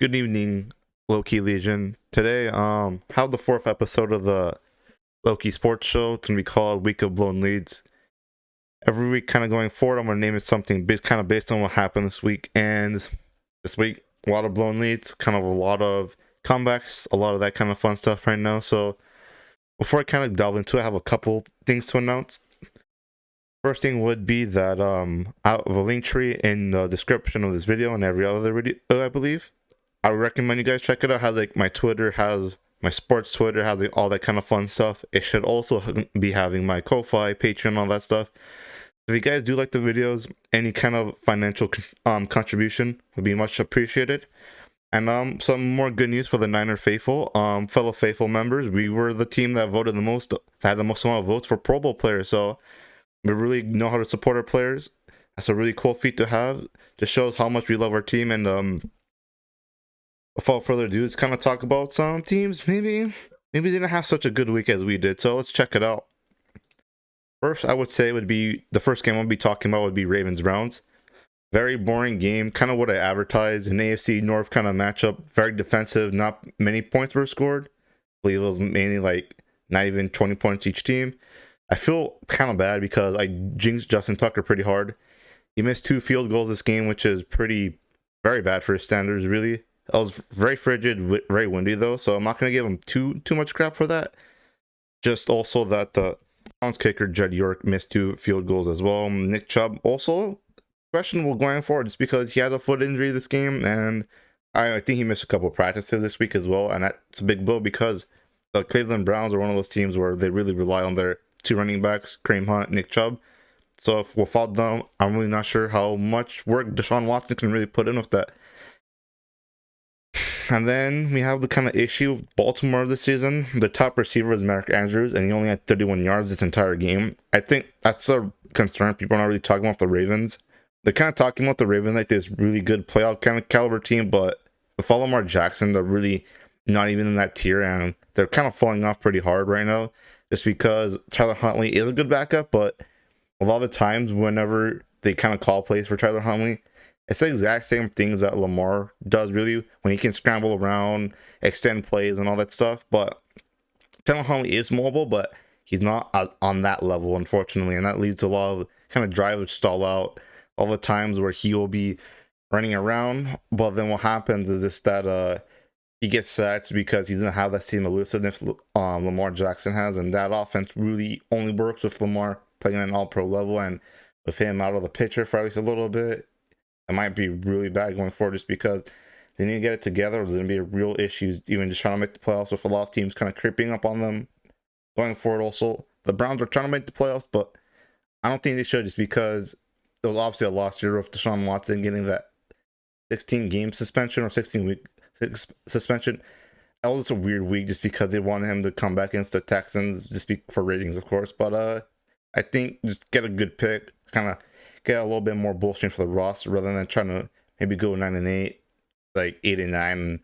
Good evening, Loki Legion. Today, have the fourth episode of the Loki Sports Show. It's gonna be called Week of Blown Leads. Every week, kind of going forward, I'm gonna name it something kind of based on what happened this week. And this week, a lot of blown leads, kind of a lot of comebacks, a lot of that kind of fun stuff right now. So before I kind of delve into it, I have a couple things to announce. First thing would be that out of a link tree in the description of this video and every other video, I believe. I would recommend you guys check it out. Has like my Twitter, has my sports Twitter, has like all that kind of fun stuff. It should also be having my Ko-Fi, Patreon, all that stuff. If you guys do like the videos, any kind of financial contribution would be much appreciated. And some more good news for the Niner faithful, fellow faithful members. We were the team that voted the most, had the most amount of votes for Pro Bowl players. So we really know how to support our players. That's a really cool feat to have. Just shows how much we love our team. And without further ado, let's kind of talk about some teams. Maybe they didn't have such a good week as we did. So let's check it out. First, I would say would be the first game I'll be talking about would be Ravens Browns. Very boring game, kind of what I advertised. An AFC North kind of matchup. Very defensive. Not many points were scored. I believe it was mainly like not even 20 points each team. I feel kind of bad because I jinxed Justin Tucker pretty hard. He missed 2 field goals this game, which is very bad for his standards, really. It was very frigid, very windy though, so I'm not going to give him too much crap for that. Just also that the Browns kicker, Jed York, missed 2 field goals as well. Nick Chubb also questionable going forward just because he had a foot injury this game, and I think he missed a couple of practices this week as well, and that's a big blow because the Cleveland Browns are one of those teams where they really rely on their 2 running backs, Kareem Hunt, Nick Chubb. So if without them, I'm really not sure how much work Deshaun Watson can really put in with that. And then we have the kind of issue of Baltimore this season. The top receiver is Mark Andrews, and he only had 31 yards this entire game. I think that's a concern. People are not really talking about the Ravens. They're kind of talking about the Ravens like this really good playoff kind of caliber team, but with Lamar Jackson, they're really not even in that tier, and they're kind of falling off pretty hard right now just because Tyler Huntley is a good backup, but a lot of the times whenever they kind of call plays for Tyler Huntley, it's the exact same things that Lamar does really when he can scramble around, extend plays and all that stuff. But Tyler Huntley is mobile, but he's not on that level, unfortunately. And that leads to a lot of kind of drive stall out, all the times where he will be running around. But then what happens is just that he gets sacked because he doesn't have that same elusiveness Lamar Jackson has. And that offense really only works with Lamar playing at an all-pro level, and with him out of the picture for at least a little bit, it might be really bad going forward just because they need to get it together. There's going to be a real issues even just trying to make the playoffs with a lot of teams kind of creeping up on them going forward. Also, the Browns are trying to make the playoffs, but I don't think they should just because it was obviously a lost year with Deshaun Watson getting that 16-game suspension or 16-week suspension. That was a weird week just because they wanted him to come back against the Texans just for ratings, of course. But I think just get a good pick, kind of get a little bit more bolstering for the roster rather than trying to maybe go 9-8, like 8-9, and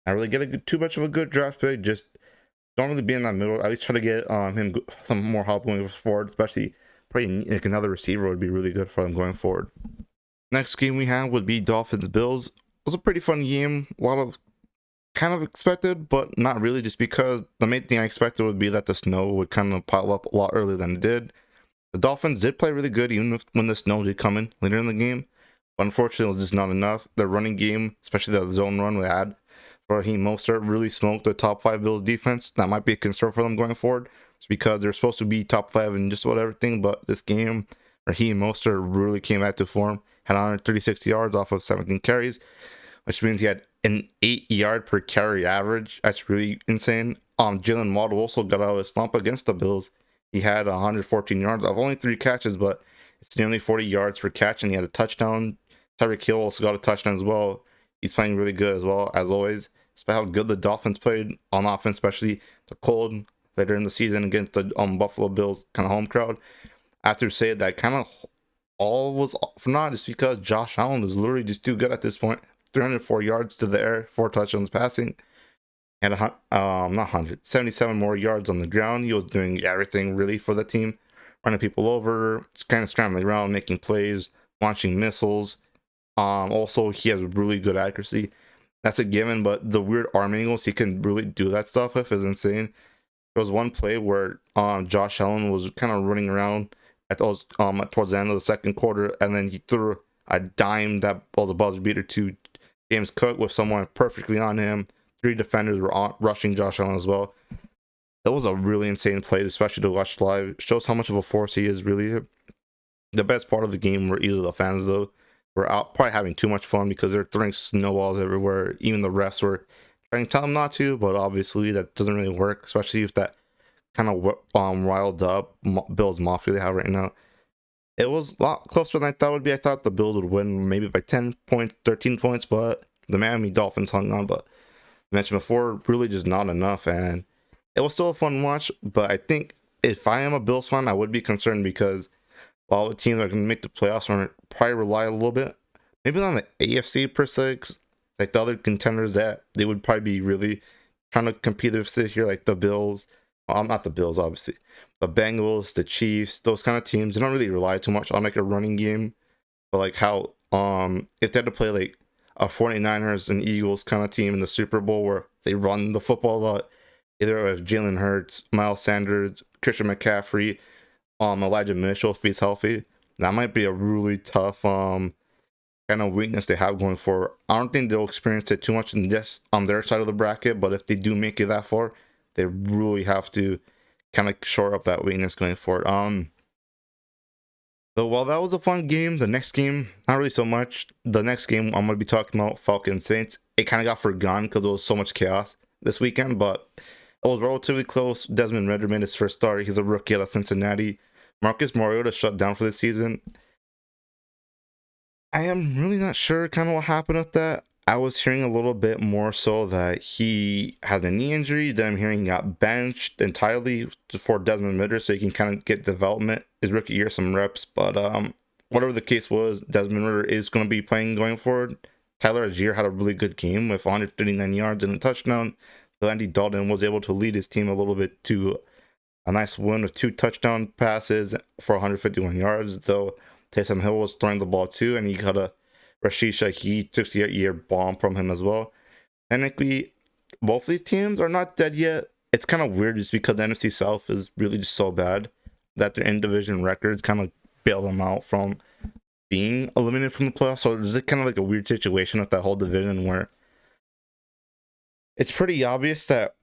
not really get too much of a good draft pick. Just don't really be in that middle. At least try to get him some more help going forward, especially probably like another receiver would be really good for him going forward. Next game we have would be Dolphins Bills. It was a pretty fun game. A lot of kind of expected, but not really, just because the main thing I expected would be that the snow would kind of pile up a lot earlier than it did. The Dolphins did play really good even when the snow did come in later in the game, but unfortunately it was just not enough. The running game, especially the zone run we had for Raheem Mostert, really smoked the top 5 Bills defense. That might be a concern for them going forward. It's because they're supposed to be top 5 in just about everything, but this game, Raheem Mostert really came back to form. Had 136 yards off of 17 carries, which means he had an 8-yard per carry average. That's really insane. Jalen Waddle also got out of his slump against the Bills. He had 114 yards of only 3 catches, but it's nearly 40 yards per catch, and he had a touchdown. Tyreek Hill also got a touchdown as well. He's playing really good as well, as always. Despite how good the Dolphins played on offense, especially the cold later in the season against the Buffalo Bills kind of home crowd. I have to say that kind of all was for naught just because Josh Allen is literally just too good at this point. 304 yards to the air, 4 touchdowns passing, and not 100, 77 more yards on the ground. He was doing everything really for the team, running people over, kind of scrambling around, making plays, launching missiles. Also, he has really good accuracy. that's a given, but the weird arm angles he can really do that stuff with is insane. There was one play where Josh Allen was kind of running around at those towards the end of the second quarter, and then he threw a dime that was a buzzer beater to James Cook with someone perfectly on him. 3 defenders were rushing Josh Allen as well. That was a really insane play, especially to watch live. It shows how much of a force he is, really. The best part of the game were either the fans, though, were out probably having too much fun because they're throwing snowballs everywhere. Even the refs were trying to tell them not to, but obviously that doesn't really work, especially if that kind of riled up Bills Mafia they have right now. It was a lot closer than I thought it would be. I thought the Bills would win maybe by 10 points, 13 points, but the Miami Dolphins hung on. But I mentioned before, really just not enough, and it was still a fun watch. But I think if I am a Bills fan, I would be concerned because while the teams are going to make the playoffs, are probably rely a little bit, maybe not on the AFC per se, like the other contenders that they would probably be really trying to compete with this year, like the Bills. Not the Bills, obviously. The Bengals, the Chiefs, those kind of teams, they don't really rely too much on like a running game. But like how if they had to play like a 49ers and Eagles kind of team in the Super Bowl where they run the football a lot, either with Jalen Hurts, Miles Sanders, Christian McCaffrey, Elijah Mitchell if he's healthy, that might be a really tough kind of weakness they have going forward. I don't think they'll experience it too much in this on their side of the bracket, but if they do make it that far, they really have to kind of shore up that weakness going forward. So while that was a fun game, the next game, not really so much. The next game I'm going to be talking about, Falcons Saints, it kind of got forgotten because there was so much chaos this weekend, but it was relatively close. Desmond Ridder made his first start. He's a rookie out of Cincinnati. Marcus Mariota shut down for the season. I am really not sure kind of what happened with that. I was hearing a little bit more so that he had a knee injury. Then I'm hearing he got benched entirely for Desmond Ridder so he can kind of get development his rookie year, some reps. But whatever the case was, Desmond Ridder is going to be playing going forward. Tyler Algier had a really good game with 139 yards and a touchdown. So Andy Dalton was able to lead his team a little bit to a nice win with 2 touchdown passes for 151 yards, though Taysom Hill was throwing the ball too, and he got a Rashid Shaheed took the year bomb from him as well. Technically, both these teams are not dead yet. It's kind of weird just because the NFC South is really just so bad that their in-division records kind of bail them out from being eliminated from the playoffs. So it's kind of like a weird situation with that whole division where it's pretty obvious that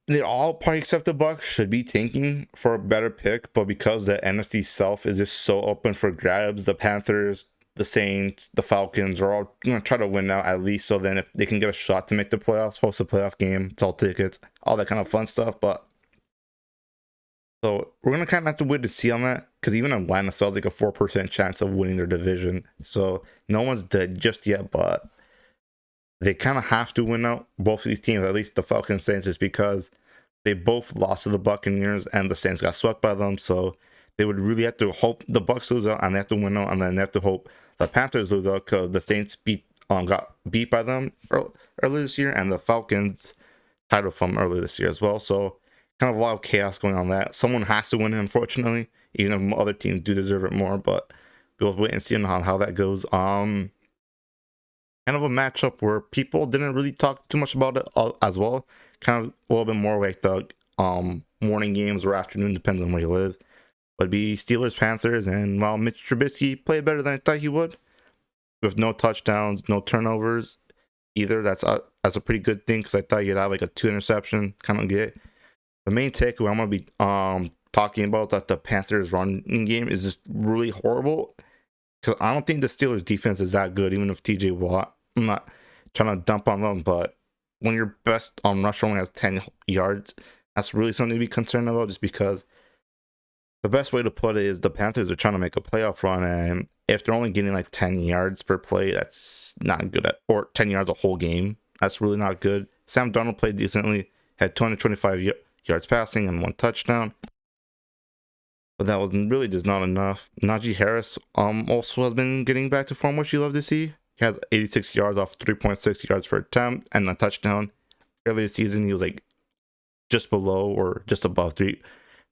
they all probably except the Bucs should be tanking for a better pick, but because the NFC South is just so open for grabs, the Panthers, the Saints, the Falcons are all going to try to win now at least. So then if they can get a shot to make the playoffs, host a playoff game, it's all tickets, all that kind of fun stuff. But so we're going to kind of have to wait to see on that because even Atlanta still has like a 4% chance of winning their division. So no one's dead just yet, but they kind of have to win out both of these teams, at least the Falcons Saints, just because they both lost to the Buccaneers and the Saints got swept by them. So they would really have to hope the Bucs lose out and they have to win out, and then they have to hope the Panthers lose out because the Saints got beat by them earlier this year, and the Falcons tied with them earlier this year as well. So kind of a lot of chaos going on that. Someone has to win, unfortunately, even if other teams do deserve it more. But we'll wait and see on how that goes. Kind of a matchup where people didn't really talk too much about it as well. Kind of a little bit more like the morning games or afternoon, depends on where you live. But it'd be Steelers Panthers, and while Mitch Trubisky played better than I thought he would, with no touchdowns, no turnovers either, that's a pretty good thing because I thought you'd have like a 2 interception kind of get. The main takeaway I'm gonna be talking about that the Panthers running game is just really horrible because I don't think the Steelers defense is that good, even if TJ Watt. I'm not trying to dump on them, but when your best rusher only has 10 yards, that's really something to be concerned about, just because the best way to put it is the Panthers are trying to make a playoff run, and if they're only getting like 10 yards per play, that's not good or 10 yards a whole game. That's really not good. Sam Darnold played decently, had 225 yards passing and 1 touchdown. But that was really just not enough. Najee Harris also has been getting back to form, which you love to see. He has 86 yards off 3.6 yards per attempt and a touchdown. Earlier this season, he was like just below or just above 3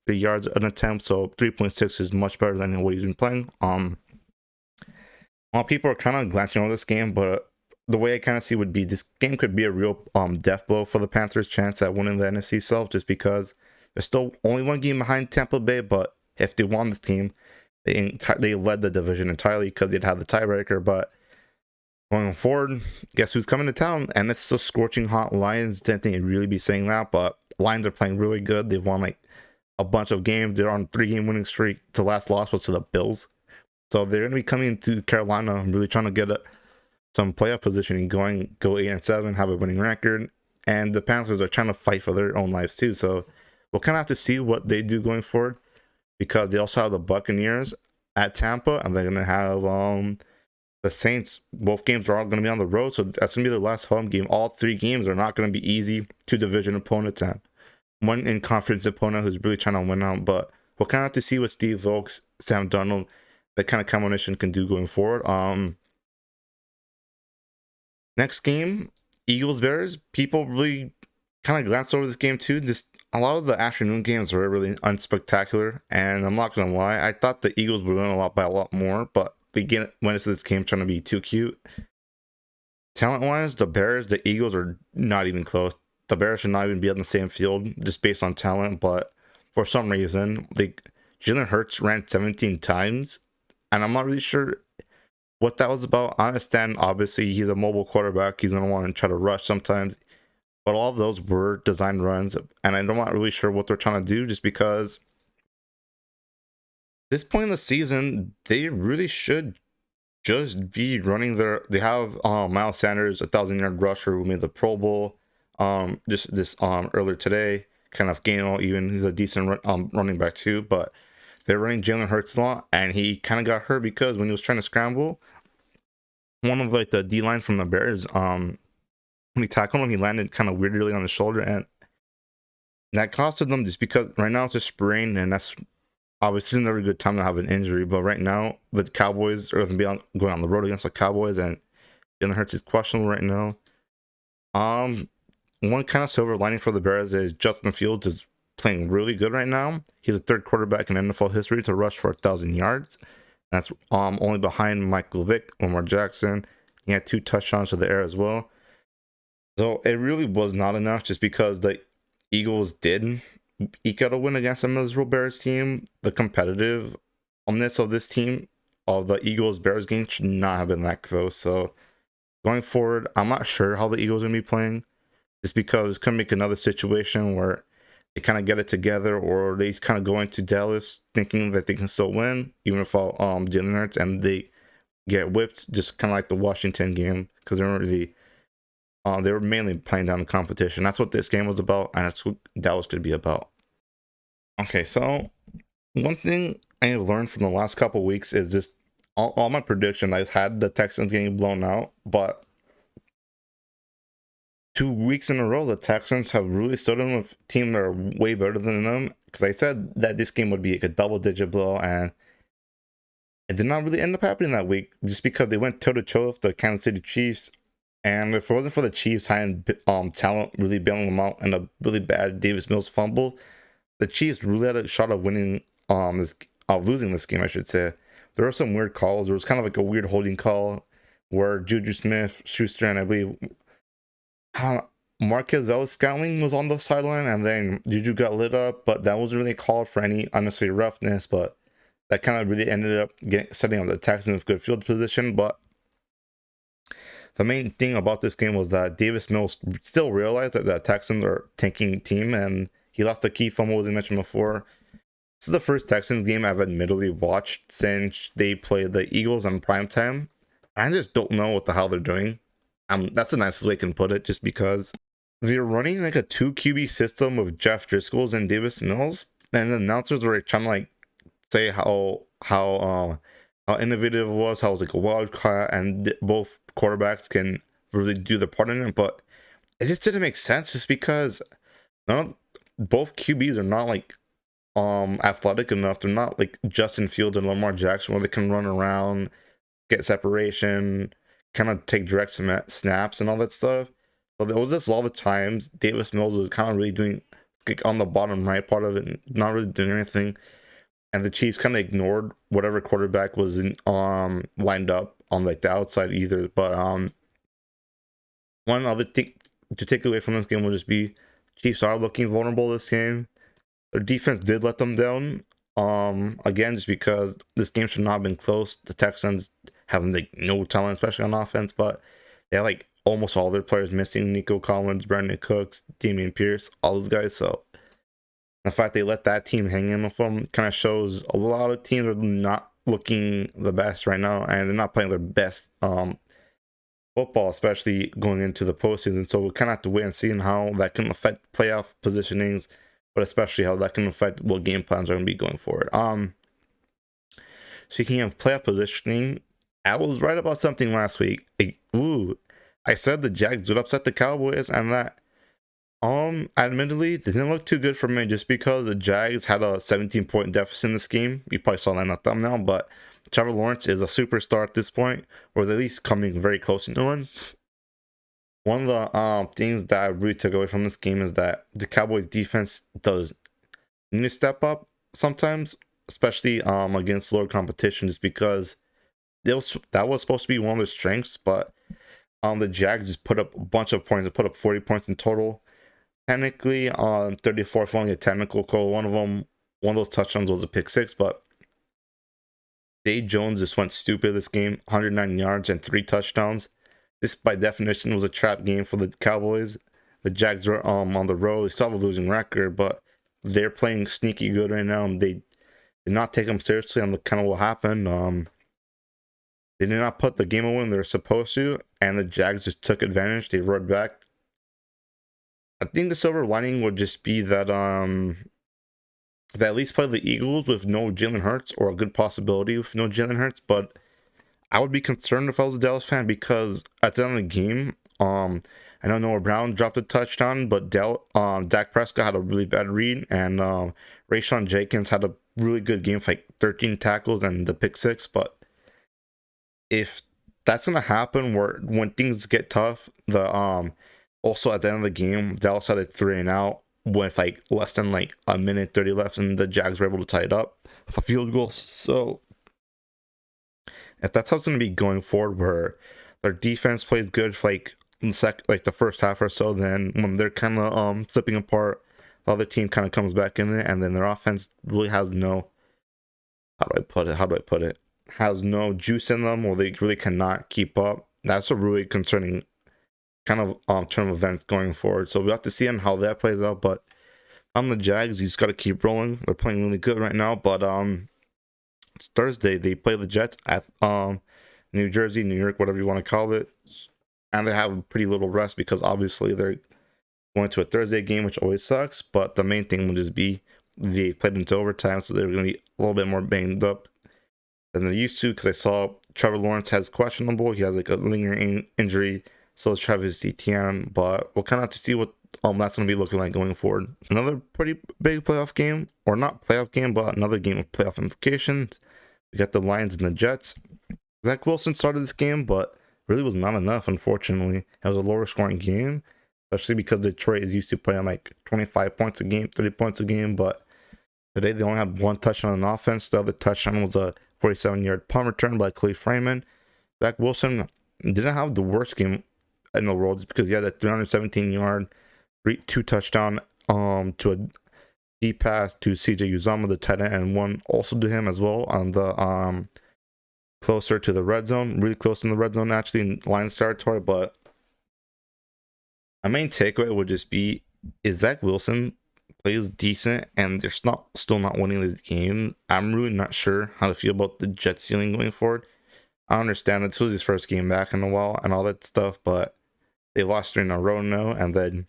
yards an attempt. So 3.6 is much better than what he's been playing. People are kind of glancing over this game, but the way I kind of see would be this game could be a real death blow for the Panthers' chance at winning the NFC South, just because they're still only one game behind Tampa Bay. But if they won this team, they led the division entirely because they'd have the tiebreaker. But going forward, guess who's coming to town? And it's the scorching hot Lions. Didn't think you'd really be saying that, but Lions are playing really good. They've won like a bunch of games. They're on a 3-game winning streak. The last loss was to the Bills. So they're going to be coming to Carolina, really trying to get some playoff positioning going, go 8-7, have a winning record. And the Panthers are trying to fight for their own lives too. So we'll kind of have to see what they do going forward, because they also have the Buccaneers at Tampa, and they're going to have the Saints. Both games are all going to be on the road, so that's going to be their last home game. All 3 games are not going to be easy. 2 division opponents and 1 in-conference opponent who's really trying to win out. But we'll kind of have to see what Steve Wilks, Sam Darnold, that kind of combination can do going forward. Next game, Eagles-Bears. People really kind of glanced over this game too. Just a lot of the afternoon games were really unspectacular, and I'm not going to lie, I thought the Eagles would win by a lot more, but they went into this game trying to be too cute. Talent-wise, the Eagles are not even close. The Bears should not even be on the same field just based on talent, but for some reason, Jalen Hurts ran 17 times, and I'm not really sure what that was about. I understand, obviously, he's a mobile quarterback. He's going to want to try to rush sometimes, but all of those were designed runs, and I'm not really sure what they're trying to do, just because this point in the season, they really should just be running they have Miles Sanders, 1,000-yard rusher who made the Pro Bowl just this earlier today. Kind of Gainwell, even he's a decent running back too, but they're running Jalen Hurts a lot, and he kind of got hurt because when he was trying to scramble, one of like the D line from the Bears, when he tackled him, he landed kind of weirdly on his shoulder, and that costed them, just because right now it's a sprain, and that's obviously never a good time to have an injury. But right now, the Cowboys are going to be going on the road against the Cowboys, and Jalen Hurts is questionable right now. One kind of silver lining for the Bears is Justin Fields is playing really good right now. He's the 3rd quarterback in NFL history to rush for 1,000 yards. That's only behind Michael Vick, Lamar Jackson. He had 2 touchdowns to the air as well. So it really was not enough, just because the Eagles did eke out a win against a miserable Bears team. The competitiveness of this team, of the Eagles-Bears game, should not have been that close. So going forward, I'm not sure how the Eagles are going to be playing, just because it's going to make another situation where they kind of get it together, or they kind of go into Dallas thinking that they can still win, even without Jalen Hurts, and they get whipped, just kind of like the Washington game, because they were mainly playing down the competition. That's what this game was about, and that's what Dallas could be about. Okay, so one thing I have learned from the last couple weeks is just all my predictions. I just had the Texans getting blown out, but 2 weeks in a row, the Texans have really stood in with teams that are way better than them. Because I said that this game would be like a double-digit blow, and it did not really end up happening that week, just because they went toe-to-toe with the Kansas City Chiefs. And if it wasn't for the Chiefs' high-end talent really bailing them out and a really bad Davis Mills fumble, the Chiefs really had a shot of winning losing this game, I should say. There were some weird calls. There was kind of like a weird holding call where Juju Smith-Schuster, and I believe Marquez Scantling was on the sideline, and then Juju got lit up, but that wasn't really called for any unnecessary roughness. But that kind of really ended up setting up the Texans with good field position. But the main thing about this game was that Davis Mills still realized that the Texans are a tanking team, and he lost a key fumble, as I mentioned before. This is the first Texans game I've admittedly watched since they played the Eagles on primetime. I just don't know what the hell they're doing. That's the nicest way I can put it, just because they're running like a 2 QB system with Jeff Driscoll and Davis Mills, and the announcers were trying to like say how innovative it was, how it was like a wild card, and both quarterbacks can really do the part in it. But it just didn't make sense, just because both QBs are not like athletic enough. They're not like Justin Fields and Lamar Jackson, where they can run around, get separation, kind of take direct snaps and all that stuff. But there was just a lot of times Davis Mills was kind of really doing like on the bottom right part of it, not really doing anything, and the Chiefs kind of ignored whatever quarterback was lined up on like the outside either. But One other thing to take away from this game will just be Chiefs are looking vulnerable this game. Their defense did let them down. Again, just because this game should not have been close. The Texans have like no talent, especially on offense, but they have like almost all their players missing: Nico Collins, Brandon Cooks, Damian Pierce, all those guys. So the fact they let that team hang in with them kind of shows a lot of teams are not looking the best right now, and they're not playing their best football, especially going into the postseason. So we kind of have to wait and see how that can affect playoff positionings, but especially how that can affect what game plans are going to be going forward. Speaking of playoff positioning, I was right about something last week. I said the Jags would upset the Cowboys, and that admittedly it didn't look too good for me, just because the Jags had a 17-point deficit in this game. You probably saw that in the thumbnail, but Trevor Lawrence is a superstar at this point, or at least coming very close to one. One of the things that I really took away from this game is that the Cowboys defense does need to step up sometimes, especially against lower competition, just because that was supposed to be one of their strengths. But the Jags just put up a bunch of points. They put up 40 points in total. Technically, 34th, only a technical call. One of those touchdowns was a pick six, but Day Jones just went stupid this game. 109 yards and 3 touchdowns. This, by definition, was a trap game for the Cowboys. The Jags were on the road. They still have a losing record, but they're playing sneaky good right now. And they did not take them seriously on the kind of what happened. They did not put the game away when they were supposed to, and the Jags just took advantage. They roared back. I think the silver lining would just be that they at least play the Eagles with no Jalen Hurts, or a good possibility with no Jalen Hurts. But I would be concerned if I was a Dallas fan, because at the end of the game, I know Noah Brown dropped a touchdown, but Dak Prescott had a really bad read, and Rayshon Jenkins had a really good game for like 13 tackles and the pick six. But if that's gonna happen, when things get tough, also at the end of the game, Dallas had a 3-and-out with like less than like a minute 30 left, and the Jags were able to tie it up with a field goal. So if that's how it's going to be going forward, where their defense plays good for like the first half or so, then when they're kind of slipping apart, the other team kind of comes back in it, and then their offense really has no, how do I put it, has no juice in them, or they really cannot keep up. That's a really concerning kind of turn of events going forward. So we have to see on how that plays out. But on the Jags, you just got to keep rolling. They're playing really good right now. But it's Thursday. They play the Jets at New Jersey, New York, whatever you want to call it, and they have a pretty little rest, because obviously they're going to a Thursday game, which always sucks. But the main thing will just be they played into overtime, so they're going to be a little bit more banged up than they used to, because I saw Trevor Lawrence has questionable. He has like a lingering injury. So is Travis Etienne, but we'll kind of have to see what that's going to be looking like going forward. Another pretty big playoff game, or not playoff game, but another game of playoff implications. We got the Lions and the Jets. Zach Wilson started this game, but really was not enough, unfortunately. It was a lower scoring game, especially because Detroit is used to playing like 25 points a game, 30 points a game, but today they only had one touchdown on offense. The other touchdown was a 47-yard punt return by Clay Freeman. Zach Wilson didn't have the worst game in the world, just because he had that 317-yard, 2 touchdown to a deep pass to CJ Uzomah, the tight end, and one also to him as well on the closer to the red zone, really close in the red zone, actually in Lions territory. But my main takeaway would just be, is Zach Wilson plays decent and they're still not winning this game. I'm really not sure how to feel about the Jets ceiling going forward. I understand that this was his first game back in a while and all that stuff, but they lost 3 in a row now, and then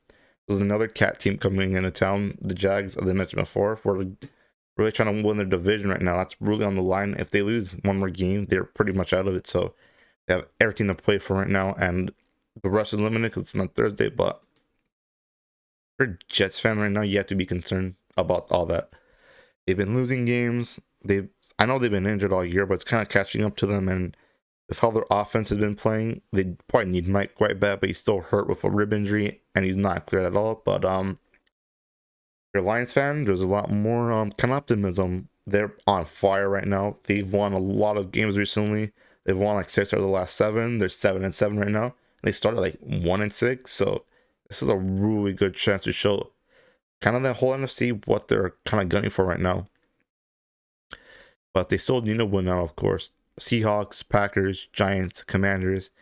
there's another cat team coming into town, the Jags, as I mentioned before. We're really trying to win their division right now. That's really on the line. If they lose one more game, they're pretty much out of it. So they have everything to play for right now, and the rest is limited because it's not Thursday. But if you're a Jets fan right now, you have to be concerned about all that. They've been losing games. I know they've been injured all year, but it's kind of catching up to them, and with how their offense has been playing, they probably need Mike quite bad, but he's still hurt with a rib injury, and he's not clear at all. But if you're a Lions fan, there's a lot more kind of optimism. They're on fire right now. They've won a lot of games recently. They've won like 6 out of the last 7. They're 7-7 right now. They started like 1-6, so this is a really good chance to show kind of that whole NFC what they're kind of gunning for right now. But they still need to win now, of course. Seahawks, Packers, Giants, Commanders.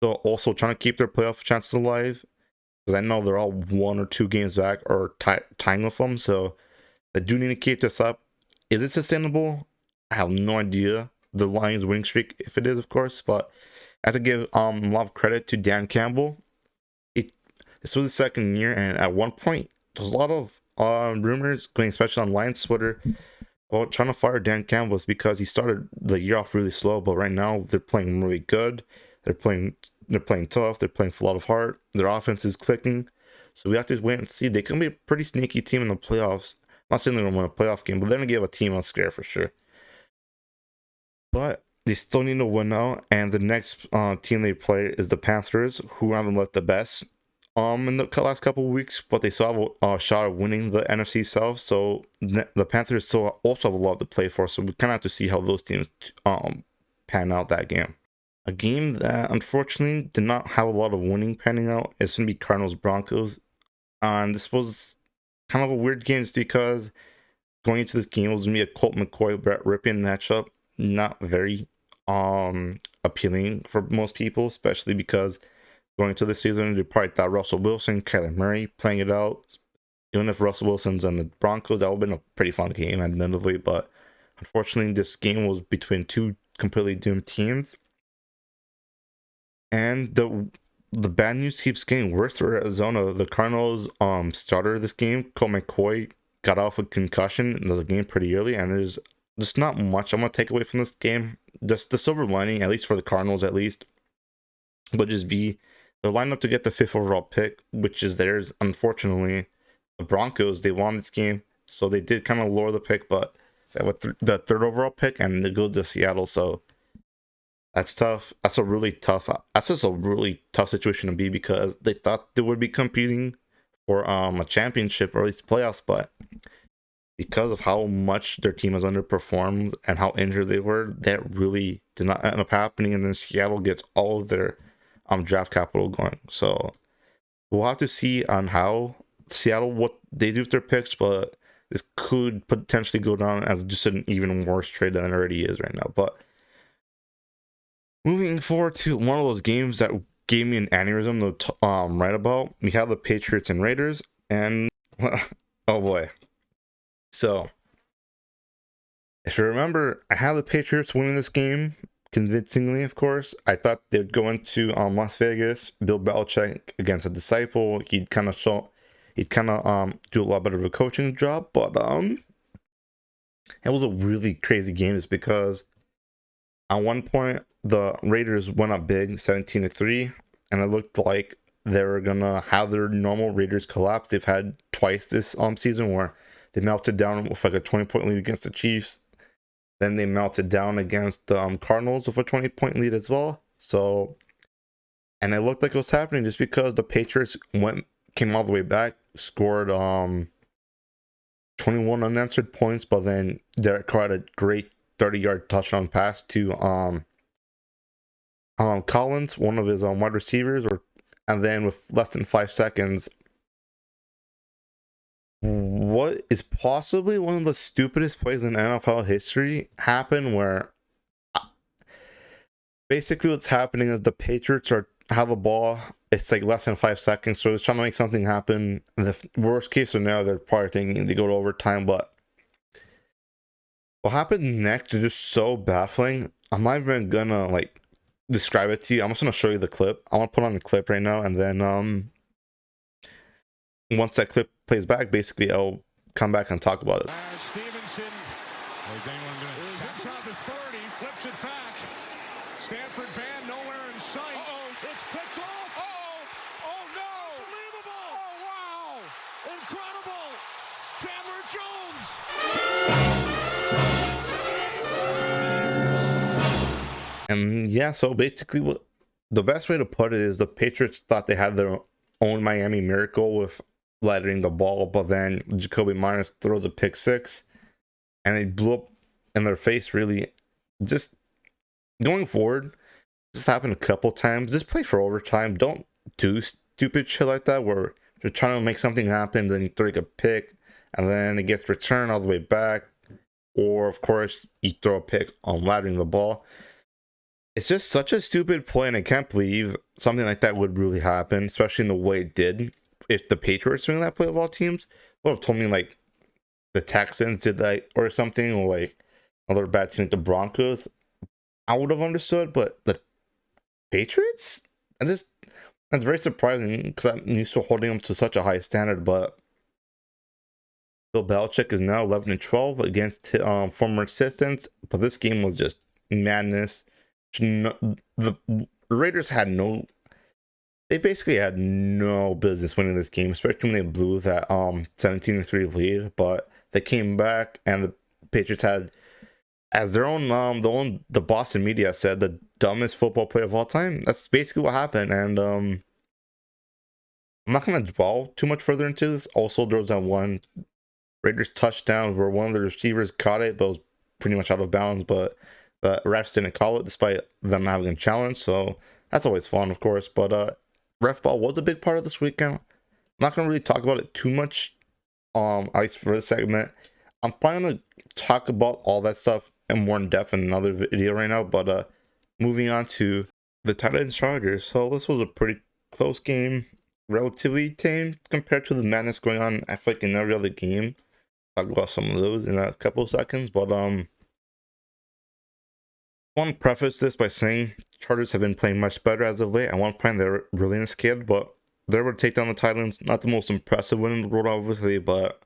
So also trying to keep their playoff chances alive, because I know they're all 1 or 2 games back or tying with them. So they do need to keep this up. Is it sustainable? I have no idea. The Lions winning streak, if it is, of course, but I have to give a lot of credit to Dan Campbell. This was the second year, and at one point, there's a lot of rumors going, especially on Lions Twitter, about trying to fire Dan Campbell because he started the year off really slow, but right now they're playing really good. They're playing tough. They're playing for a lot of heart. Their offense is clicking. So we have to wait and see. They can be a pretty sneaky team in the playoffs. I'm not saying they're going to win a playoff game, but they're going to give a team a scare for sure. But they still need to win now, and the next team they play is the Panthers, who haven't looked the best in the last couple of weeks, but they still have a shot of winning the NFC South. So the Panthers still also have a lot to play for. So we kind of have to see how those teams pan out that game. A game that unfortunately did not have a lot of winning panning out is going to be Cardinals Broncos. And this was kind of a weird game just because going into this game was going to be a Colt McCoy Brett Rypien matchup. Not very appealing for most people, especially because going into the season, they probably thought Russell Wilson, Kyler Murray playing it out. Even if Russell Wilson's on the Broncos, that would have been a pretty fun game, admittedly. But unfortunately, this game was between 2 completely doomed teams. And the bad news keeps getting worse for Arizona. The Cardinals starter this game, Colt McCoy, got off a concussion in the game pretty early, and there's just not much I'm going to take away from this game. Just the silver lining, at least for the Cardinals at least, would just be they're lined up to get the 5th overall pick, which is theirs. Unfortunately, the Broncos, they won this game, so they did kind of lower the pick, but with the 3rd overall pick, and it goes to Seattle, so that's tough. That's just a really tough situation to be, because they thought they would be competing for a championship or at least playoffs, but because of how much their team has underperformed and how injured they were, that really did not end up happening. And then Seattle gets all of their draft capital going. So we'll have to see on how Seattle, what they do with their picks, but this could potentially go down as just an even worse trade than it already is right now. But moving forward to one of those games that gave me an aneurysm to write about, we have the Patriots and Raiders, and oh boy. So, if you remember, I had the Patriots winning this game convincingly, of course. I thought they'd go into Las Vegas, Bill Belichick against a disciple. He'd kind of do a lot better of a coaching job, but it was a really crazy game just because at one point the Raiders went up big, 17-3, and it looked like they were gonna have their normal Raiders collapse. They've had twice this season where they melted down with like a 20-point lead against the Chiefs. Then they melted down against the Cardinals with a 20-point lead as well. So, and it looked like it was happening just because the Patriots came all the way back, scored 21 unanswered points, but then Derek Carr had a great 30-yard touchdown pass to Collins, one of his wide receivers, and then with less than 5 seconds, what is possibly one of the stupidest plays in NFL history happened, where basically what's happening is the Patriots have the ball. It's like less than 5 seconds, so they're trying to make something happen. The worst case scenario, they're probably thinking they go to overtime, but what happened next is just so baffling. I'm not even gonna like describe it to you. I'm just gonna show you the clip. I want to put on the clip right now, and then once that clip plays back, basically I'll come back and talk about it. Stevenson is inside the 30, flips it back. Stanford band nowhere in sight. It's picked off. Oh no! Unbelievable! Oh wow! Incredible! Chandler Jones. And yeah, so basically the best way to put it is the Patriots thought they had their own Miami miracle with letting the ball, but then Jacoby Myers throws a pick 6 and it blew up in their face. Really, just going forward, This happened a couple times. Just play for overtime. Don't do stupid shit like that where you're trying to make something happen, then you throw like a pick, and then it gets returned all the way back. Or, of course, you throw a pick on laddering the ball. It's just such a stupid play, and I can't believe something like that would really happen, especially in the way it did. If the Patriots doing that play of all teams, would have told me like the Texans did that or something, or like another bad team like the Broncos, I would have understood. But the Patriots, that's very surprising because I'm used to holding them to such a high standard. But Bill Belichick is now 11-12 against former assistants, but this game was just madness. The Raiders had they basically had no business winning this game, especially when they blew that 17-3 lead. But they came back, and the Patriots had, as their own the Boston media said, the dumbest football play of all time. That's basically what happened, and I'm not gonna dwell too much further into this. Also, there was that one Raiders touchdown where one of the receivers caught it, but it was pretty much out of bounds. But the refs didn't call it despite them having a challenge, so that's always fun, of course. But ref ball was a big part of this weekend. I'm not gonna really talk about it too much, at least for this segment. I'm probably gonna talk about all that stuff and more in depth in another video right now. But moving on to the Titans Chargers. So this was a pretty close game, relatively tame compared to the madness going on, I feel like, in every other game. Talk about some of those in a couple of seconds, but I want to preface this by saying Chargers have been playing much better as of late. At one point, they were really scared, but they were able to take down the Titans. Not the most impressive win in the world, obviously, but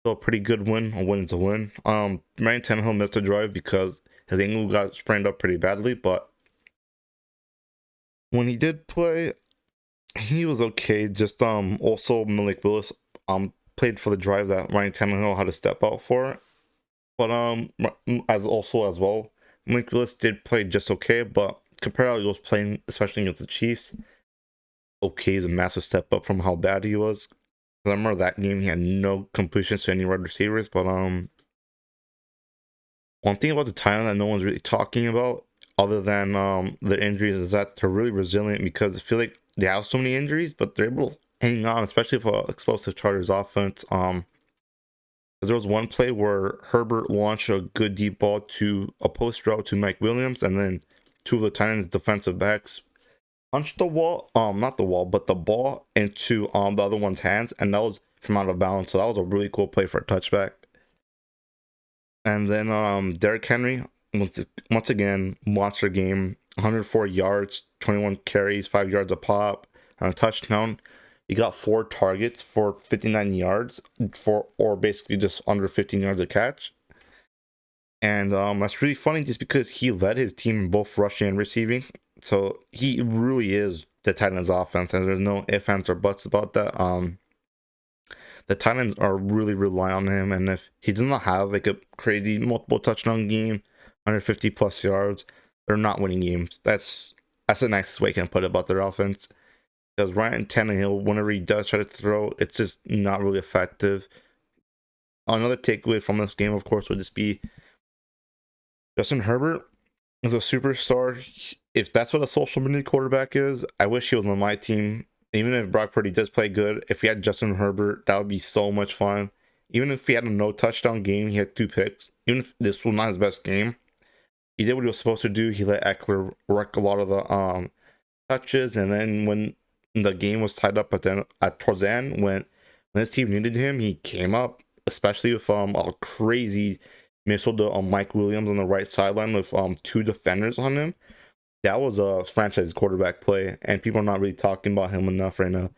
still a pretty good win. A win is a win. Ryan Tannehill missed a drive because his ankle got sprained up pretty badly, but when he did play, he was okay. Just also Malik Willis played for the drive that Ryan Tannehill had to step out for. But as well, Malik Willis did play just okay, but compared to how he was playing, especially against the Chiefs, okay is a massive step up from how bad he was. I remember that game, he had no completions to any wide receivers. But one thing about the Titans that no one's really talking about, other than the injuries, is that they're really resilient, because I feel like they have so many injuries, but they're able to hang on, especially for explosive Chargers offense. There was one play where Herbert launched a good deep ball to a post route to Mike Williams, and then two of the Titans defensive backs punched the wall, not the wall, but the ball into the other one's hands, and that was from out of bounds. So that was a really cool play for a touchback. And then Derrick Henry, once again, monster game, 104 yards, 21 carries, 5 yards a pop, and a touchdown. He got 4 targets for 59 yards, or basically just under 15 yards a catch. And that's really funny just because he led his team in both rushing and receiving. So he really is the Titans offense, and there's no ifs, ands, or buts about that. The Titans are really relying on him, and if he does not have like a crazy multiple touchdown game, 150 plus yards, they're not winning games. That's the nicest way I can put it about their offense. Because Ryan Tannehill, whenever he does try to throw, it's just not really effective. Another takeaway from this game, of course, would just be Justin Herbert is a superstar. If that's what a social media quarterback is, I wish he was on my team. Even if Brock Purdy does play good, if he had Justin Herbert, that would be so much fun. Even if he had a no touchdown game, he had 2 picks. Even if this was not his best game, he did what he was supposed to do. He let Eckler work a lot of the touches, and then when the game was tied up towards the end, when his team needed him, he came up, especially with a crazy missile to Mike Williams on the right sideline with 2 defenders on him. That was a franchise quarterback play, and people are not really talking about him enough right now.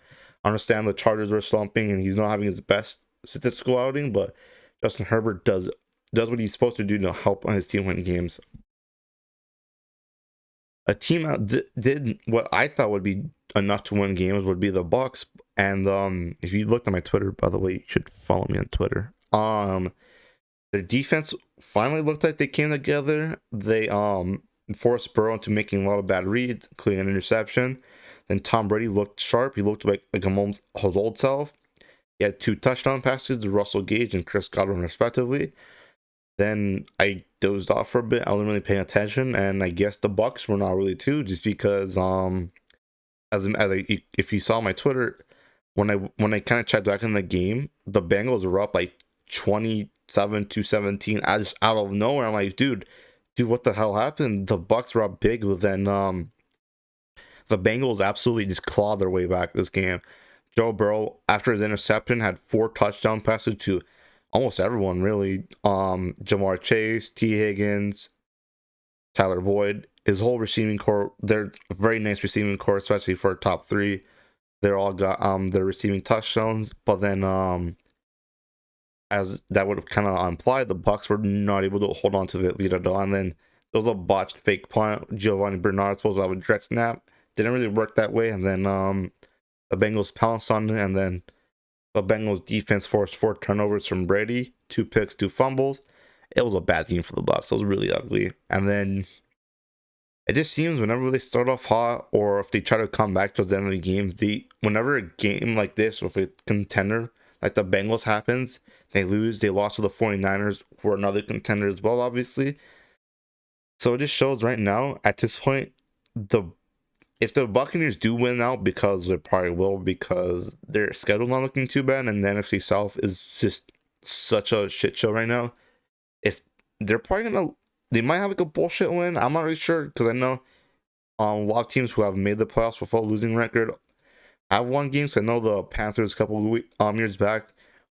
I understand the Chargers were slumping, and he's not having his best statistical outing, but Justin Herbert does what he's supposed to do to help his team win games. A team that did what I thought would be enough to win games would be the Bucks. And if you looked at my Twitter, by the way, you should follow me on Twitter. Their defense finally looked like they came together. They forced Burrow into making a lot of bad reads, including an interception. Then Tom Brady looked sharp. He looked like his old self. He had 2 touchdown passes to Russell Gage and Chris Godwin, respectively. Then I dozed off for a bit. I wasn't really paying attention, and I guess the Bucks were not really too, just because if you saw my Twitter, when I kind of checked back in the game, the Bengals were up like 27-17. I just out of nowhere, I'm like, dude, what the hell happened? The Bucks were up big, but then the Bengals absolutely just clawed their way back this game. Joe Burrow, after his interception, had 4 touchdown passes to almost everyone, really. Jamar Chase, T. Higgins, Tyler Boyd, his whole receiving core. They're a very nice receiving core, especially for top 3. They're all got their receiving touchdowns, but then as that would kind of imply, the Bucks were not able to hold on to the lead at all. And then there was a botched fake punt. Giovanni Bernard supposed to have a direct snap. Didn't really work that way. And then the Bengals pounced on it. And then the Bengals defense forced 4 turnovers from Brady, 2 picks, 2 fumbles. It was a bad game for the Bucks. It was really ugly. And then it just seems whenever they start off hot, or if they try to come back towards the end of the game, whenever a game like this with a contender like the Bengals happens, they lose. They lost to the 49ers, who are another contender as well, obviously. So it just shows right now, at this point, if the Buccaneers do win out, because they probably will, because their schedule not looking too bad, and the NFC South is just such a shit show right now. If they're probably gonna, they might have like a bullshit win. I'm not really sure, because I know a lot of teams who have made the playoffs with a losing record have won games. I know the Panthers a couple of years back,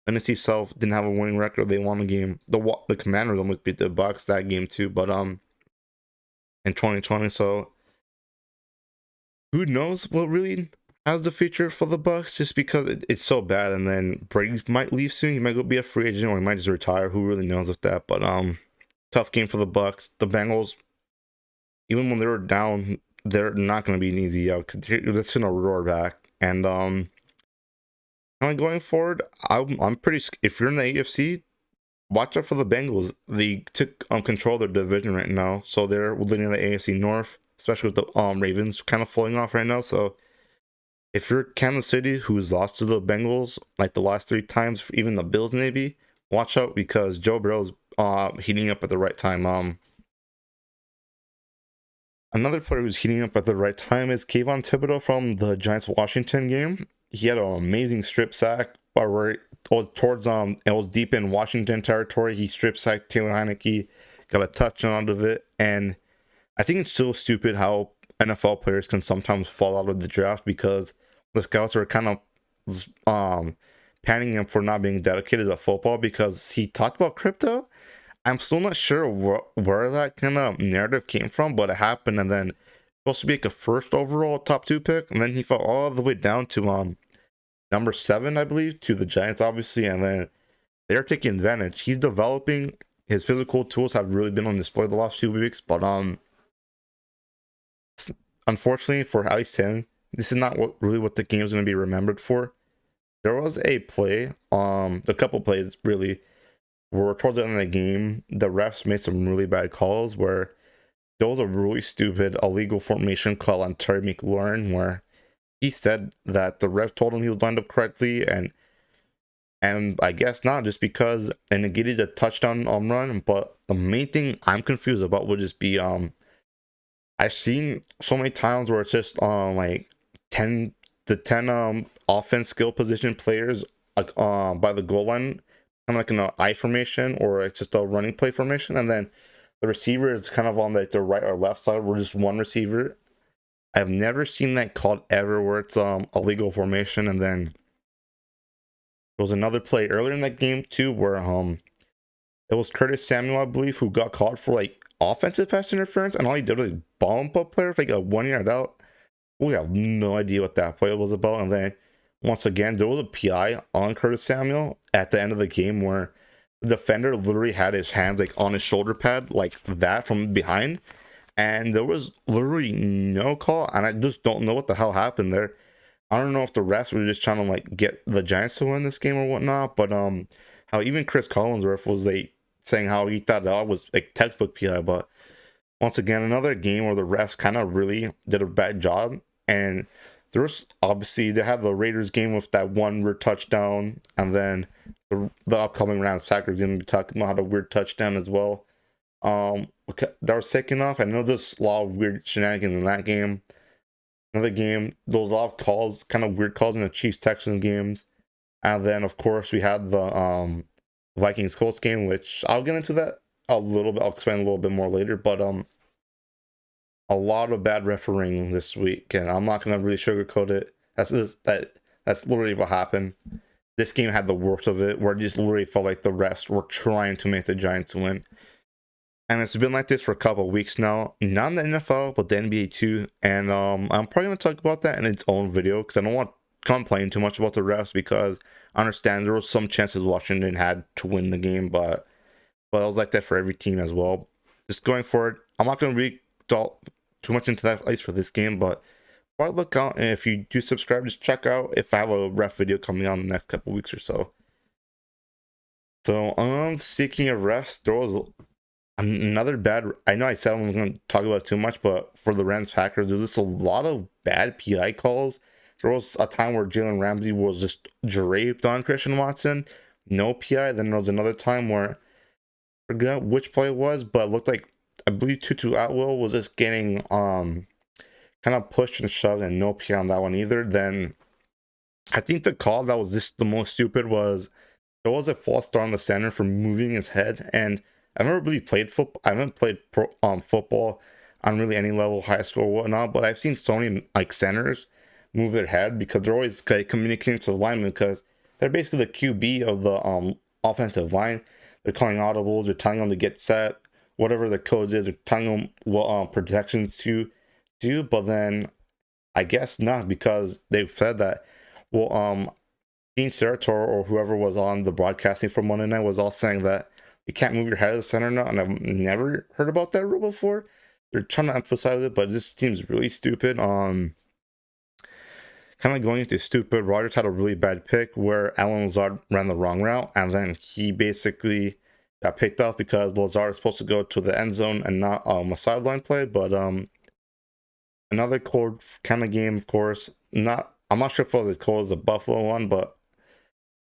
NFC South didn't have a winning record. They won a game. The Commanders almost beat the Bucks that game too, but in 2020. So who knows what really has the future for the Bucks? Just because it's so bad, and then Brady might leave soon. He might go be a free agent, or he might just retire. Who really knows with that? But tough game for the Bucks. The Bengals, even when they were down, they're not going to be an easy out, because they're just going to roar back. And going forward, I'm pretty. If you're in the AFC, watch out for the Bengals. They took control of their division right now, so they're leading the AFC North, especially with the Ravens kind of falling off right now. So if you're Kansas City, who's lost to the Bengals like the last 3 times, even the Bills maybe, watch out, because Joe Burrow's heating up at the right time. Another player who's heating up at the right time is Kayvon Thibodeau from the Giants-Washington game. He had an amazing strip sack where it was deep in Washington territory. He strip sacked Taylor Heineke, got a touchdown out of it. And I think it's so stupid how NFL players can sometimes fall out of the draft, because the scouts are kind of panning him for not being dedicated to football because he talked about crypto. I'm still not sure where that kind of narrative came from, but it happened. And then supposed to be like a first overall top 2 pick, and then he fell all the way down to number 7, I believe, to the Giants, obviously. And then they're taking advantage. He's developing. His physical tools have really been on display the last few weeks, but unfortunately for at least him, this is not what the game is going to be remembered for. There was a play, a couple plays really, where towards the end of the game, the refs made some really bad calls, where there was a really stupid illegal formation call on Terry McLaurin, where he said that the ref told him he was lined up correctly, and I guess not, just because it negated a touchdown run. But the main thing I'm confused about would just be I've seen so many times where it's just like 10 offense skill position players by the goal line, kind of like in an I formation, or it's just a running play formation, and then the receiver is kind of on like the right or left side. We're just one receiver. I've never seen that called ever, where it's a legal formation. And then there was another play earlier in that game too, where it was Curtis Samuel, I believe, who got called for like offensive pass interference, and all he did was bump up player for like a 1 yard out. We have no idea what that play was about. And then once again, there was a PI on Curtis Samuel at the end of the game, where the defender literally had his hands like on his shoulder pad like that from behind, and there was literally no call. And I just don't know what the hell happened there. I don't know if the refs were just trying to like get the Giants to win this game or whatnot, but how even Chris Collinsworth was like saying how he thought that was like textbook PI. But once again, another game where the refs kind of really did a bad job, and there was obviously they had the Raiders game with that one weird touchdown, and then the upcoming Rams Packers going to be talking about a weird touchdown as well. Okay, that was taken off. I know there's a lot of weird shenanigans in that game. Another game, there was a lot of calls, kind of weird calls in the Chiefs Texans games, and then of course we had the Vikings Colts game, which I'll get into that a little bit. I'll explain a little bit more later, but a lot of bad refereeing this week, and I'm not gonna really sugarcoat it. That's literally what happened. This game had the worst of it, where it just literally felt like the refs were trying to make the Giants win. And it's been like this for a couple of weeks now, not in the NFL, but the NBA too. And I'm probably gonna talk about that in its own video because I don't want to complain too much about the refs, because I understand there was some chances Washington had to win the game, but it was like that for every team as well. Just going forward, I'm not gonna read too much into that, at least for this game, but probably look out, and if you do subscribe, just check out if I have a ref video coming on in the next couple weeks or so. So speaking of refs, there was another bad, I know I said I wasn't going to talk about it too much, but for the Rams Packers, there was just a lot of bad PI calls. There was a time where Jalen Ramsey was just draped on Christian Watson, no PI. Then there was another time where I forgot which play it was, but it looked like, I believe Tutu Atwell was just getting kind of pushed and shoved, and no PI on that one either. Then I think the call that was just the most stupid was there was a false start on the center for moving his head, and I've never really played football. I haven't played football on really any level, high school or whatnot, but I've seen so many like centers move their head because they're always communicating to the linemen, because they're basically the QB of the offensive line. They're calling audibles, they're telling them to get set, whatever the codes is, they're telling them what protections to do. But then I guess not, because they've said that, well, Gene Sarator or whoever was on the broadcasting for Monday night was all saying that you can't move your head to the center now, and I've never heard about that rule before. They're trying to emphasize it, but this seems really stupid. Kind of going into stupid. Rodgers had a really bad pick where Alan Lazard ran the wrong route, and then he basically got picked off because Lazard is supposed to go to the end zone and not a sideline play. But another cold kind of game, of course. I'm not sure if it was as cold as the Buffalo one, but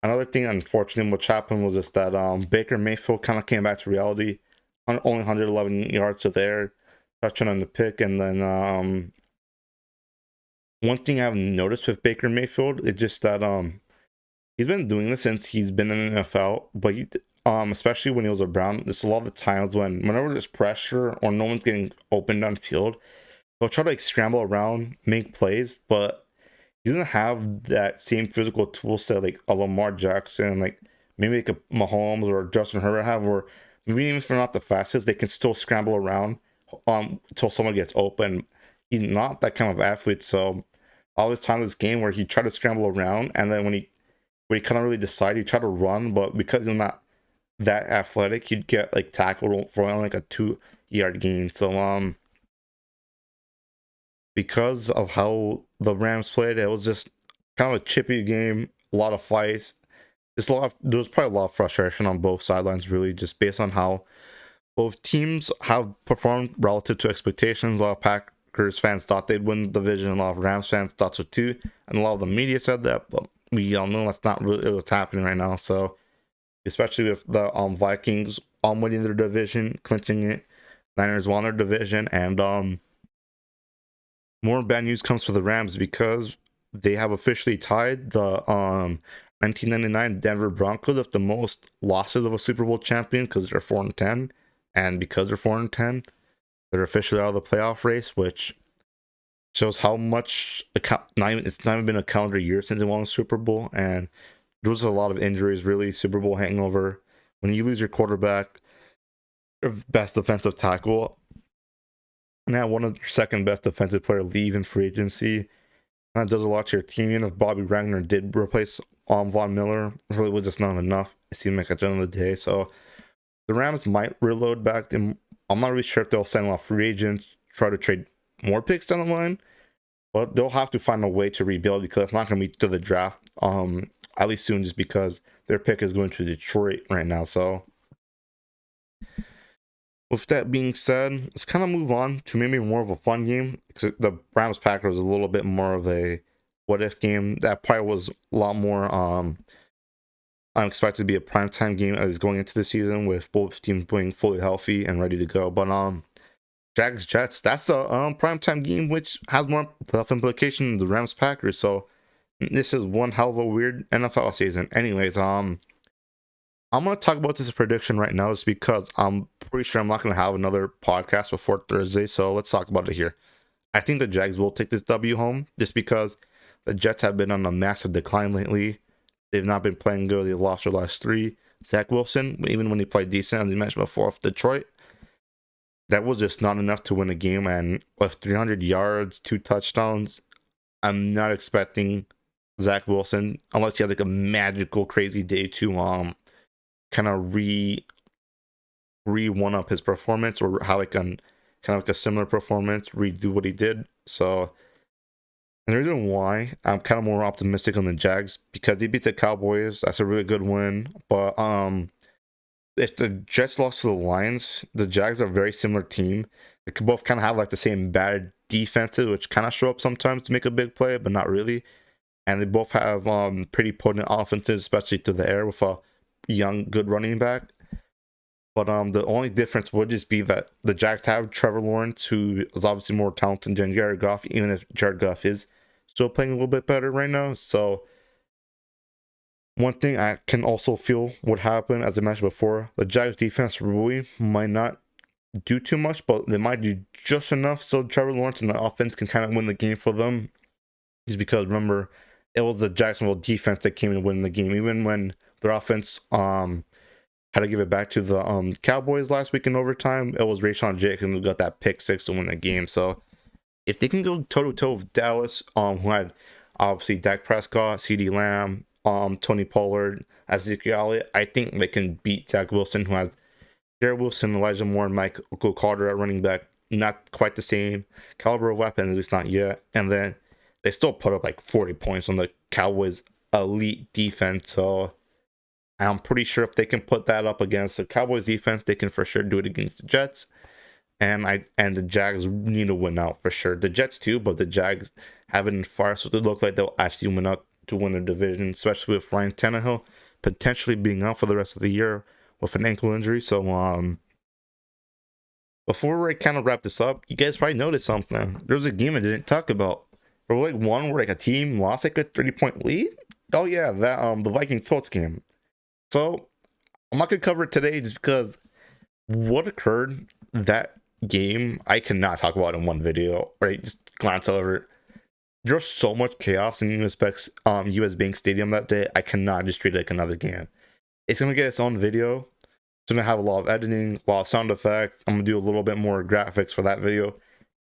another thing, unfortunately, which happened was just that Baker Mayfield kind of came back to reality. Only 111 yards to there, touching on the pick. And then one thing I've noticed with Baker Mayfield is just that he's been doing this since he's been in the NFL, but especially when he was a Brown, there's a lot of the times whenever there's pressure or no one's getting open downfield, he'll try to like scramble around, make plays, but he doesn't have that same physical tool set like a Lamar Jackson, like maybe like a Mahomes or Justin Herbert have, where maybe even if they're not the fastest, they can still scramble around until someone gets open. He's not that kind of athlete, so all this time in this game where he tried to scramble around, and then when he couldn't really decide, he tried to run, but because he's not that athletic, he'd get like tackled for only like a 2-yard gain. So because of how the Rams played, it was just kind of a chippy game, a lot of fights, there was probably a lot of frustration on both sidelines, really, just based on how both teams have performed relative to expectations. A lot of Packers fans thought they'd win the division, a lot of Rams fans thought so too, and a lot of the media said that, but we all know that's not really what's happening right now. So especially with the Vikings winning their division, clinching it, Niners won their division, and more bad news comes for the Rams because they have officially tied the 1999 Denver Broncos with the most losses of a Super Bowl champion, because they're 4-10, and because they're 4-10, they're officially out of the playoff race, which shows how much it's not even been a calendar year since they won the Super Bowl, and there was a lot of injuries, really. Super Bowl hangover. When you lose your quarterback, your best defensive tackle, now one of your second best defensive player leave in free agency, that does a lot to your team. Even if Bobby Wagner did replace Von Miller, it really was just not enough, it seemed like, at the end of the day. So the Rams might reload back. I'm not really sure if they'll send off free agents, try to trade more picks down the line, but they'll have to find a way to rebuild, because it's not going to be to the draft at least soon, just because their pick is going to Detroit right now. So with that being said, let's kind of move on to maybe more of a fun game, because the Rams Packers is a little bit more of a what if game that probably was a lot more unexpected to be a primetime game as going into the season with both teams being fully healthy and ready to go. But Jags Jets, that's a primetime game which has more playoff implication than the Rams Packers. So this is one hell of a weird NFL season. Anyways, I'm gonna talk about this prediction right now just because I'm pretty sure I'm not gonna have another podcast before Thursday. So let's talk about it here. I think the Jags will take this W home just because the Jets have been on a massive decline lately. They've not been playing good. They lost their last three. Zach Wilson, even when he played decent, as you mentioned before, with Detroit, that was just not enough to win a game. And with 300 yards, 2 touchdowns, I'm not expecting Zach Wilson, unless he has like a magical, crazy day to kind of re one up his performance, or how like kind of like a similar performance, redo what he did. So, and the reason why I'm kind of more optimistic on the Jags, because they beat the Cowboys. That's a really good win. But if the Jets lost to the Lions, the Jags are a very similar team. They could both kind of have like the same bad defenses, which kind of show up sometimes to make a big play, but not really. And they both have pretty potent offenses, especially to the air with a young, good running back. But the only difference would just be that the Jags have Trevor Lawrence, who is obviously more talented than Jared Goff, even if Jared Goff is still playing a little bit better right now. So one thing I can also feel would happen, as I mentioned before, the Jags defense really might not do too much, but they might do just enough so Trevor Lawrence and the offense can kind of win the game for them. Just because, remember, it was the Jacksonville defense that came and win the game, even when their offense had to give it back to the Cowboys last week in overtime. It was Rashawn Jenkins who got that pick 6 to win the game. So if they can go toe to toe with Dallas, who had obviously Dak Prescott, CeeDee Lamb, Tony Pollard, Ezekiel Elliott, I think they can beat Zach Wilson, who has Jared Wilson, Elijah Moore, and Michael Carter at running back. Not quite the same caliber of weapons, at least not yet. And then they still put up like 40 points on the Cowboys' elite defense. So I'm pretty sure if they can put that up against the Cowboys defense, they can for sure do it against the Jets. And the Jags need to win out for sure. The Jets too, but the Jags haven't far, so they look like they'll actually win out to win their division, especially with Ryan Tannehill potentially being out for the rest of the year with an ankle injury. So before we kind of wrap this up, you guys probably noticed something. There was a game I didn't talk about. Or like one where like a team lost like a 30-point lead. Oh yeah, that the Vikings Colts game. So I'm not gonna cover it today just because what occurred that game I cannot talk about in one video. Right, just glance over it. There's so much chaos in US Bank Stadium that day. I cannot just treat it like another game. It's gonna get its own video. It's gonna have a lot of editing, a lot of sound effects. I'm gonna do a little bit more graphics for that video.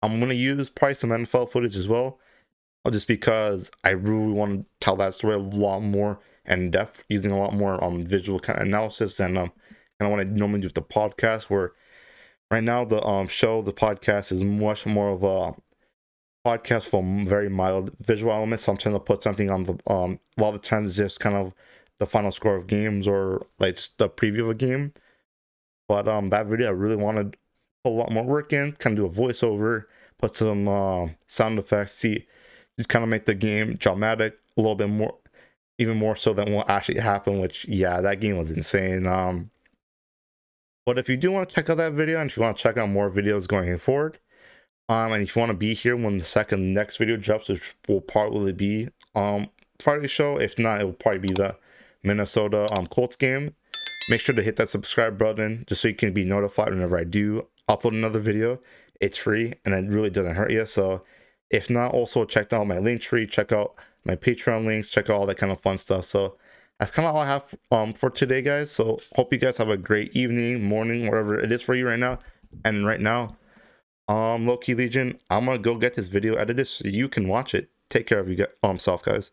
I'm gonna use probably some NFL footage as well, just because I really want to tell that story a lot more in depth, using a lot more visual kind of analysis than kind of what I normally do with the podcast. Where right now the podcast is much more of a podcast for very mild visual elements. Sometimes I'll put something on the a lot of the times it's just kind of the final score of games or like just the preview of a game. But that video I really wanted to put a lot more work in, kind of do a voiceover, put some sound effects, just kind of make the game dramatic a little bit more, even more so than what actually happened, which yeah, that game was insane. But if you do want to check out that video, and if you want to check out more videos going forward, and if you want to be here when the next video drops, which will probably be Friday show. If not, it will probably be the Minnesota Colts game. Make sure to hit that subscribe button just so you can be notified whenever I do upload another video. It's free and it really doesn't hurt you. So if not, also check out my link tree, check out my Patreon links, check out all that kind of fun stuff. So that's kind of all I have for today, guys. So hope you guys have a great evening, morning, whatever it is for you right now. And right now, Loki Legion, I'm gonna go get this video edited so you can watch it. Take care of yourself, guys.